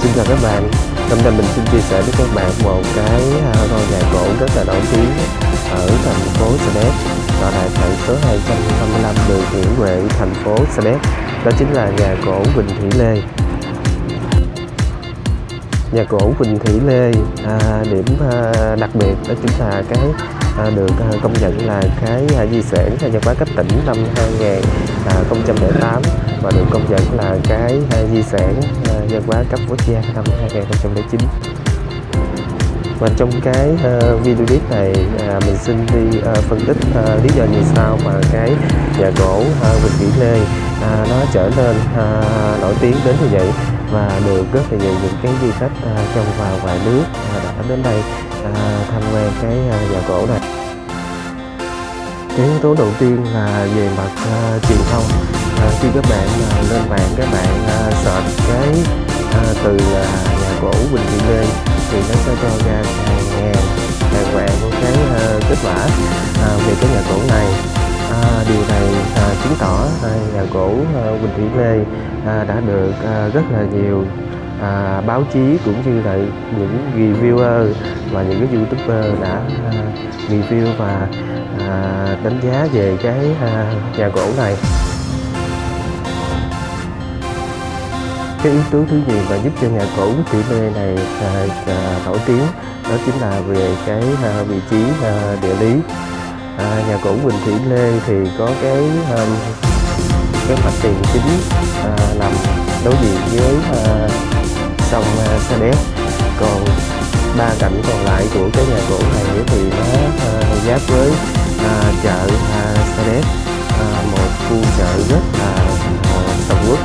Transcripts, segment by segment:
Xin chào các bạn, hôm nay mình xin chia sẻ với các bạn một cái ngôi nhà cổ rất là nổi tiếng ở thành phố Sa Đéc, tọa lạc tại số 255 đường Nguyễn Huệ, thành phố Sa Đéc. Đó chính là nhà cổ Quỳnh Thị Lê. Nhà cổ Quỳnh Thị Lê điểm đặc biệt đó chính là cái được công nhận là cái di sản văn hóa cấp tỉnh năm 2008 và được công nhận là cái di sản văn hóa cấp quốc gia năm 2009. Và trong cái video clip này mình xin đi phân tích lý do vì sao mà cái nhà cổ Quỳnh Thị Lê nó trở nên nổi tiếng đến như vậy và được rất là nhiều những cái du khách trong và ngoài nước đã đến đây tham quan cái nhà cổ này. Cái yếu tố đầu tiên là về mặt truyền thông. Khi các bạn lên mạng các bạn search cái từ nhà cổ Quỳnh Thị Lê thì nó sẽ cho ra hàng vạn cái kết quả về cái nhà cổ này. Điều này chứng tỏ nhà cổ Quỳnh Thị Lê đã được rất là nhiều báo chí cũng như là những reviewer và những cái youtuber đã review và đánh giá về cái nhà cổ này. Cái yếu tố thứ nhì mà giúp cho nhà cổ Quỳnh Thị Lê này nổi tiếng đó chính là về cái vị trí địa lý. Nhà cổ Quỳnh Thị Lê thì có cái mặt tiền chính nằm đối diện với sông Sa Đéc, còn ba cạnh còn lại của cái nhà cổ này thì nó giáp với chợ Sa Đéc, một khu chợ rất là sầm uất.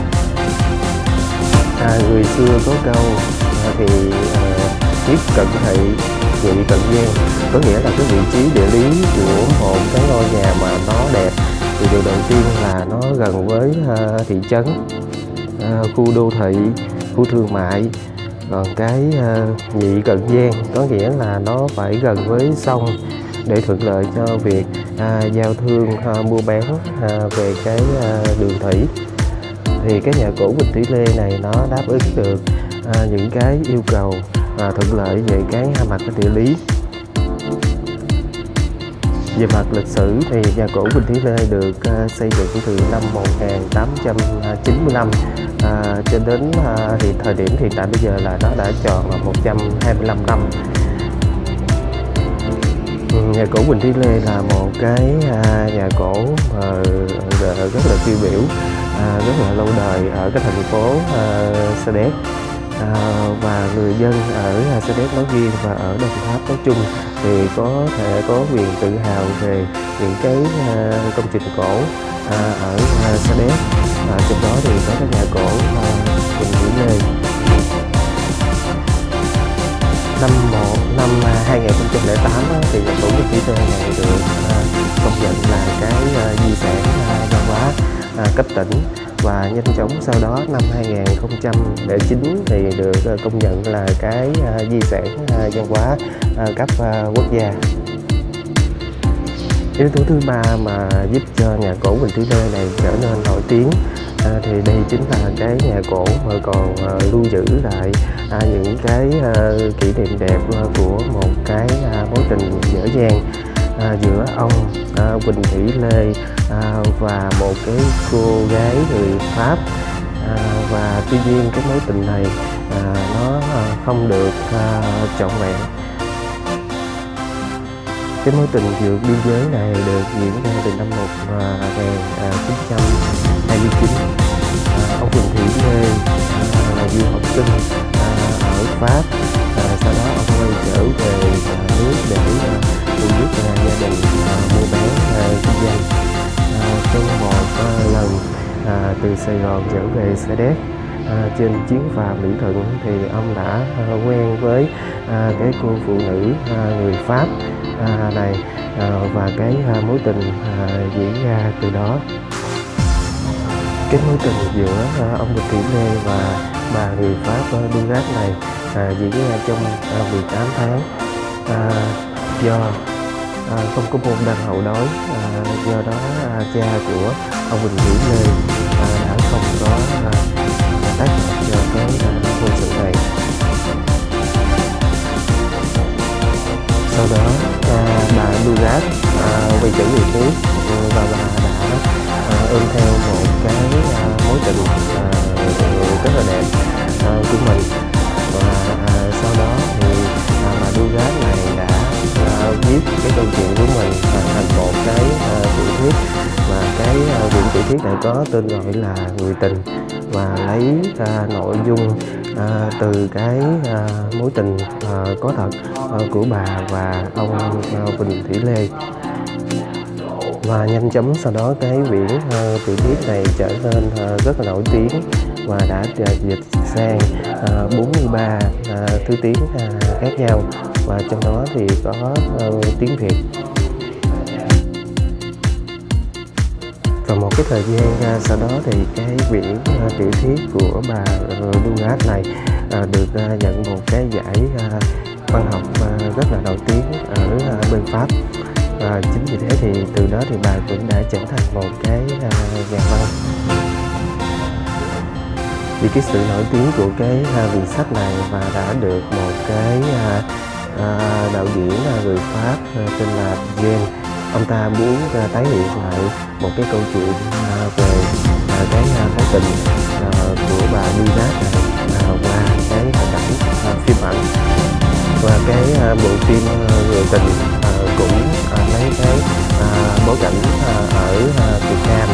Người xưa có câu thì nhất cận thị nhị cận gian, có nghĩa là cái vị trí địa lý của một cái ngôi nhà mà nó đẹp thì điều đầu tiên là nó gần với thị trấn, khu đô thị, khu thương mại. Còn cái nhị cận gian có nghĩa là nó phải gần với sông để thuận lợi cho việc giao thương mua bán về cái đường thủy. Thì cái nhà cổ Quỳnh Thị Lê này nó đáp ứng được những cái yêu cầu thuận lợi về cái mặt địa lý. Về mặt lịch sử thì nhà cổ Quỳnh Thị Lê được xây dựng từ năm 1895 cho đến thời điểm hiện tại bây giờ là nó đã tròn là 125 năm. Nhà cổ Quỳnh Thị Lê là một cái nhà cổ rất là tiêu biểu, rất là lâu đời ở cái thành phố Sa Đéc, và người dân ở Sa Đéc nói riêng và ở Đồng Tháp nói chung thì có thể có quyền tự hào về những cái công trình cổ ở Sa Đéc. Trong đó thì có cái nhà cổ Quỳnh Thị Lê. Năm 2008 thì nhà cổ Quỳnh Thị Lê này được công nhận là cái di sản văn hóa cấp tỉnh, và nhanh chóng sau đó năm 2009 thì được công nhận là cái di sản văn hóa cấp quốc gia. Yếu tố thứ ba mà giúp cho nhà cổ Quỳnh Thị Lê này trở nên nổi tiếng thì đây chính là cái nhà cổ mà còn lưu giữ lại những cái kỷ niệm đẹp của một cái mối tình dở dang giữa ông Quỳnh Thị Lê và một cái cô gái người Pháp, và tuy nhiên cái mối tình này nó không được trọn vẹn. Cái mối tình vượt biên giới này được diễn ra từ năm 1929. Ông Quỳnh Thị Lê là du học sinh ở Pháp, sau đó ông quay trở về nước để phụ giúp gia đình mua bán kinh doanh. Trong một lần từ Sài Gòn trở về Sa Đéc trên chuyến phà Mỹ Thuận thì ông đã quen với cái cô phụ nữ người Pháp này, và cái mối tình diễn ra từ đó. Cái mối tình giữa ông Quỳnh Thị Lê và bà người Pháp Durat này diễn ra trong 18 tháng, do không có môn đăng hậu đối, do đó cha của ông Quỳnh Thị Lê đã không có tác động cho cái hôn sự này. Sau đó bà Dugat quay trở về nước và bà đã ôm theo một cái mối tình rất là đẹp của mình. Và sau đó thì bà Dugat này đã viết cái câu chuyện của mình thành một cái tiểu thuyết, và cái quyển tiểu thuyết này có tên gọi là Người Tình, và lấy nội dung từ cái mối tình có thật của bà và ông Huỳnh Thủy Lê. Và nhanh chóng sau đó cái quyển tiểu thuyết này trở nên rất là nổi tiếng và đã dịch sang 43 thứ tiếng khác nhau, và trong đó thì có tiếng Việt. Và một cái thời gian sau đó thì cái quyển tiểu thuyết của bà Dugat này được nhận một cái giải văn học rất là nổi tiếng ở bên Pháp. Và chính vì thế thì từ đó thì bà cũng đã trở thành một cái nhà văn. Vì cái sự nổi tiếng của cái quyển sách này và đã được một cái đạo diễn người Pháp tên là Jean, ông ta muốn tái hiện lại một cái câu chuyện về cái mối tình của bà Dugat này qua cái hình ảnh phim ảnh. Và cái bộ phim Người Tình cũng lấy cái bối cảnh ở Việt Nam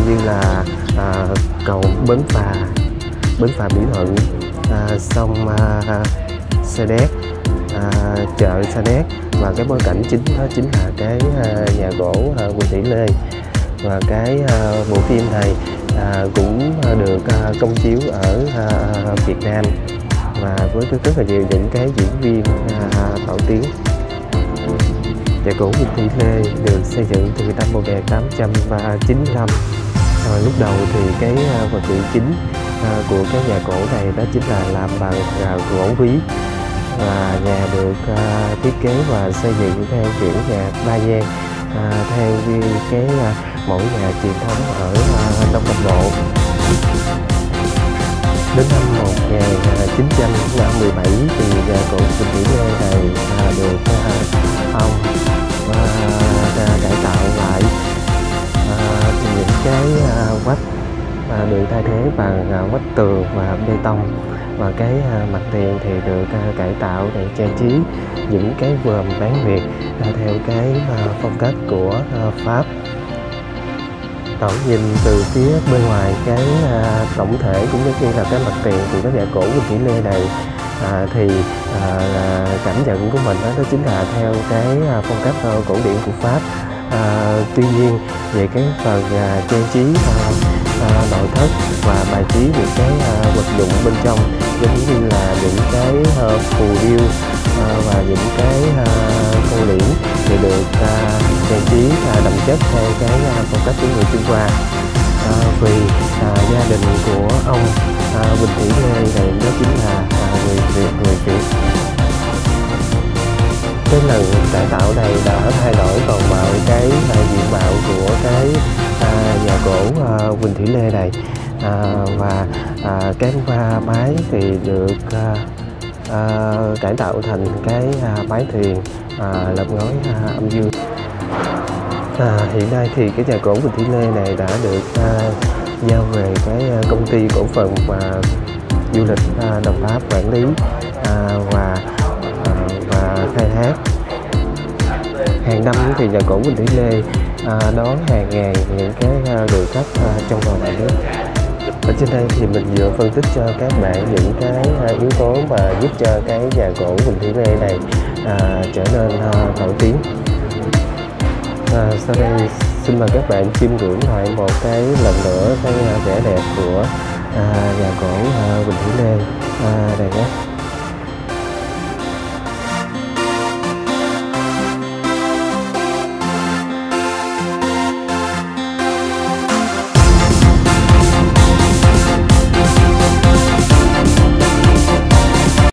như là cầu Bến Phà Mỹ Thuận, sông Sa Đéc, chợ Sa Đéc, và cái bối cảnh chính đó chính là cái nhà gỗ Huỳnh Thủy Lê. Và cái bộ phim này cũng được công chiếu ở Việt Nam và với rất là nhiều những cái diễn viên nổi tiếng. Nhà gỗ Huỳnh Thủy Lê được xây dựng từ năm 1895. Lúc đầu thì cái vật liệu chính của cái nhà gỗ này đó chính là làm bằng gỗ quý, và nhà được thiết kế và xây dựng theo kiểu nhà ba gian theo như cái mẫu nhà truyền thống ở Đông Nam Bộ. Đến năm 1917 thì nhà gỗ Huỳnh Thủy Lê này được ông cải tạo lại, những cái vách được thay thế bằng vách tường và bê tông, và cái mặt tiền thì được cải tạo để trang trí những cái vòm bán nguyệt theo cái phong cách của Pháp. Tổng nhìn từ phía bên ngoài cái tổng thể cũng như là cái mặt tiền của cái nhà cổ Huỳnh Thủy Lê này thì cảm nhận của mình đó chính là theo cái phong cách cổ điển của Pháp. Tuy nhiên về cái phần trang trí nội thất và bài trí những cái vật dụng bên trong, giống như là những cái phù điêu và những cái con liễn thì được trang trí đậm chất theo cái phong cách của người Trung Hoa. Vì gia đình của ông Huỳnh Thủy Lê này đó chính là người Việt. Cái lần cải tạo này đã thay đổi toàn bộ cái diện mạo của cái nhà gỗ Huỳnh Thủy Lê này, và cái mái thì được cải tạo thành cái mái thuyền lợp ngói âm dương. Hiện nay thì cái nhà gỗ Huỳnh Thủy Lê này đã được giao về cái công ty cổ phần và du lịch Đồng Tháp quản lý và khai thác. Hàng năm thì nhà gỗ Huỳnh Thủy Lê đón hàng ngàn những cái lượt khách trong và ngoài nước. Ở trên đây thì mình vừa phân tích cho các bạn những cái yếu tố mà giúp cho cái nhà gỗ Huỳnh Thủy Lê này trở nên nổi tiếng. Sau đây xin mời các bạn chiêm ngưỡng lại một cái lần nữa cái vẻ đẹp của nhà gỗ Huỳnh Thủy Lê.